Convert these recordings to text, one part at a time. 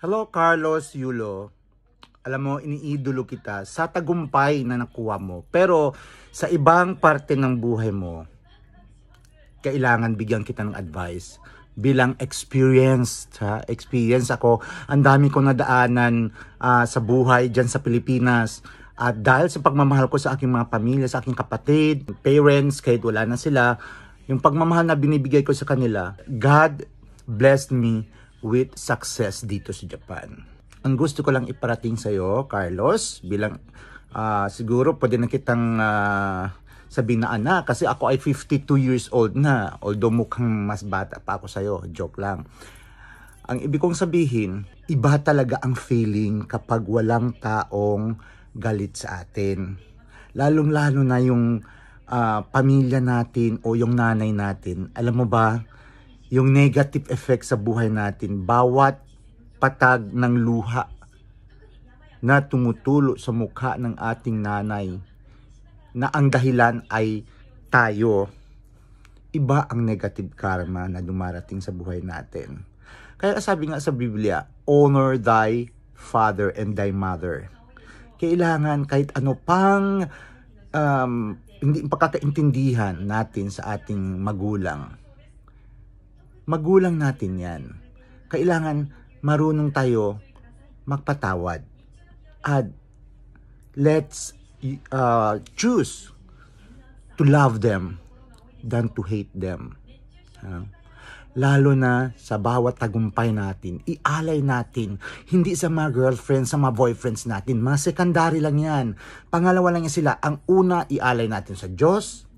Hello, Carlos Yulo. Alam mo, iniidolo kita sa tagumpay na nakuha mo. Pero sa ibang parte ng buhay mo, kailangan bigyan kita ng advice. Bilang experienced, experience ako, ang dami kong nadaanan sa buhay dyan sa Pilipinas. At dahil sa pagmamahal ko sa aking mga pamilya, sa aking kapatid, parents, kahit wala na sila, yung pagmamahal na binibigay ko sa kanila, God blessed me with success dito sa Japan. Ang gusto ko lang iparating sa iyo, Carlos, bilang siguro pwede na kitang sabihin na anak, kasi ako ay 52 years old na, although mukhang mas bata pa ako sa iyo, joke lang. Ang ibig kong sabihin, iba talaga ang feeling kapag walang taong galit sa atin. Lalong-lalo na yung pamilya natin o yung nanay natin. Alam mo ba, yung negative effect sa buhay natin, bawat patag ng luha na tumutulo sa mukha ng ating nanay na ang dahilan ay tayo, iba ang negative karma na dumarating sa buhay natin. Kaya sabi nga sa Biblia, honor thy father and thy mother. Kailangan kahit ano pang hindi pagkakaintindihan natin sa ating magulang natin yan. Kailangan marunong tayo magpatawad. At let's choose to love them than to hate them. Lalo na sa bawat tagumpay natin, ialay natin, hindi sa mga girlfriends, sa mga boyfriends natin, mga secondary lang yan. Pangalawa lang yan sila. Ang una, ialay natin sa Diyos.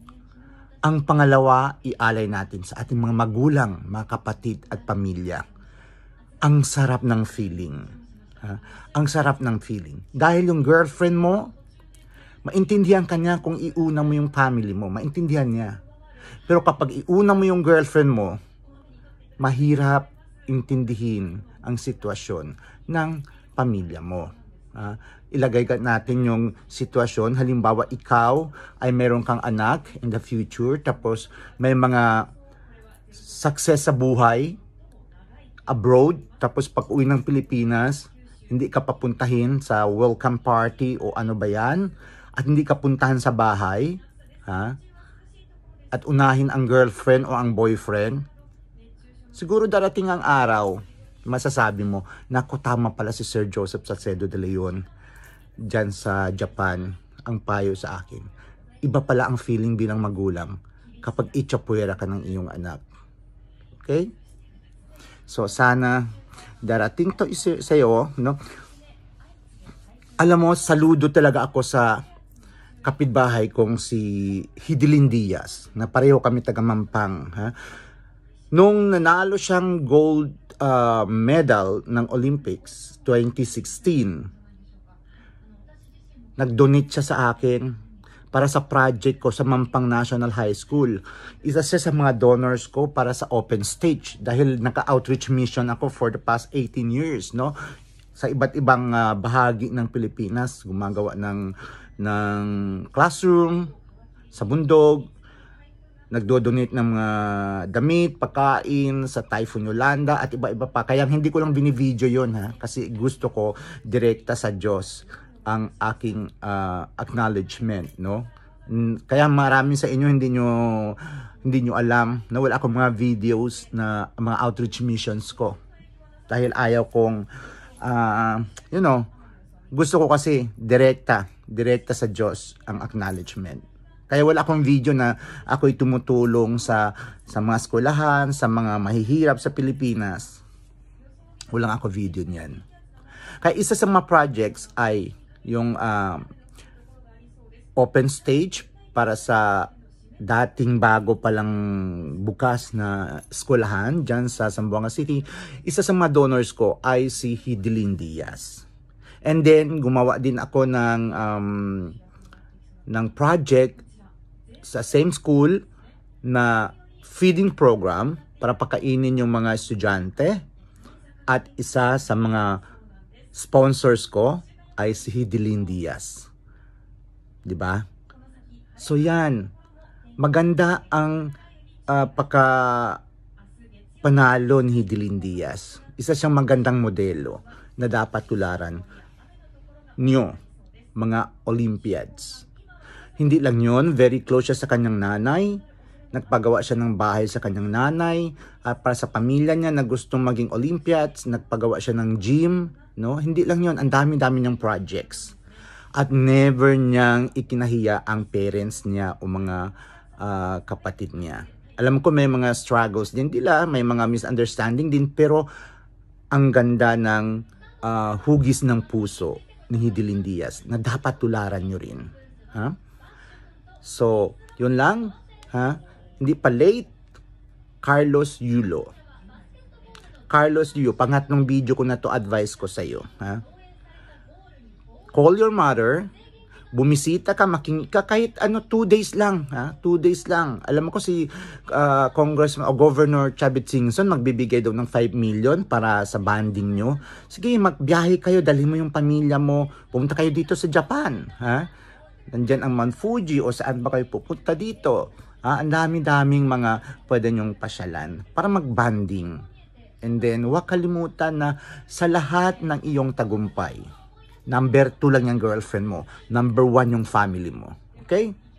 Ang pangalawa, ialay natin sa ating mga magulang, mga kapatid at pamilya. Ang sarap ng feeling. Ang sarap ng feeling. Dahil yung girlfriend mo, maintindihan ka niya kung iuna mo yung family mo. Maintindihan niya. Pero kapag iuna mo yung girlfriend mo, mahirap intindihin ang sitwasyon ng pamilya mo. Ilagay natin yung sitwasyon, halimbawa ikaw ay meron kang anak in the future, tapos may mga success sa buhay abroad, tapos pag uwi ng Pilipinas, hindi ka papuntahin sa welcome party o ano ba yan, at hindi ka puntahan sa bahay, at unahin ang girlfriend o ang boyfriend, siguro darating ang araw, masasabi mo, naku, tama pala si Sir Joseph Salcedo de Leon dyan sa Japan, ang payo sa akin. Iba pala ang feeling bilang magulang kapag itchapuera ka ng iyong anak. Okay? So, sana darating to sa iyo, no? Alam mo, saludo talaga ako sa kapitbahay kong si Hidilyn Diaz, na pareho kami taga-Mampang. Nung nanalo siyang gold medal ng Olympics 2016, nag-donate siya sa akin para sa project ko sa Mampang National High School. Isa siya sa mga donors ko para sa open stage dahil naka-outreach mission ako for the past 18 years, no? Sa iba't ibang bahagi ng Pilipinas, gumagawa ng classroom sa bundok, nagdo-donate ng mga damit, pagkain sa Typhoon Yolanda at iba-iba pa. Kaya hindi ko lang binivideo yon, kasi gusto ko direkta sa Diyos ang aking acknowledgement, no? Kaya marami sa inyo hindi nyo alam na wala akong mga videos na mga outreach missions ko. Dahil ayaw kong gusto ko kasi direkta sa Diyos ang acknowledgement. Kaya wala akong video na ako'y tumutulong sa mga eskwelahan, sa mga mahihirap sa Pilipinas. Walang ako video niyan. Kaya isa sa mga projects ay yung open stage para sa dating bago palang bukas na eskwelahan dyan sa Zamboanga City. Isa sa mga donors ko ay si Hidilyn Diaz. And then, gumawa din ako ng project sa same school na feeding program para pakainin yung mga estudyante. At isa sa mga sponsors ko ay si Hidilyn Diaz. 'Di ba? So yan, maganda ang panalo ni Hidilyn Diaz. Isa siyang magandang modelo na dapat tularan niyo, mga Olympiads. Hindi lang yon, very close siya sa kanyang nanay. Nagpagawa siya ng bahay sa kanyang nanay at para sa pamilya niya na gustong maging Olympiads. Nagpagawa siya ng gym, no? Hindi lang yon, ang dami-dami niyang projects. At never niyang ikinahiya ang parents niya o mga kapatid niya. Alam ko may mga struggles din nila, may mga misunderstanding din, pero ang ganda ng hugis ng puso ni Hidilyn Diaz na dapat tularan nyo rin. Ha? So, yun lang. Ha? Hindi pa late. Carlos Yulo. Carlos Yulo, pangatlong video ko na to, advice ko sa iyo. Ha? Call your mother, bumisita ka, makinig ka kahit 2 days lang, ha? 2 days lang. Alam mo ko si Congressman o Governor Chavit Singson magbibigay daw ng 5 million para sa banding nyo. Sige, magbiyahe kayo, dalhin mo yung pamilya mo, pumunta kayo dito sa Japan, ha? Nandiyan ang Mount Fuji o saan ba kayo pupunta dito? Ha? Ang dami-daming mga pwede nyong pasyalan para magbanding. And then, huwag kalimutan na sa lahat ng iyong tagumpay, number 2 lang yung girlfriend mo. Number 1 yung family mo. Okay?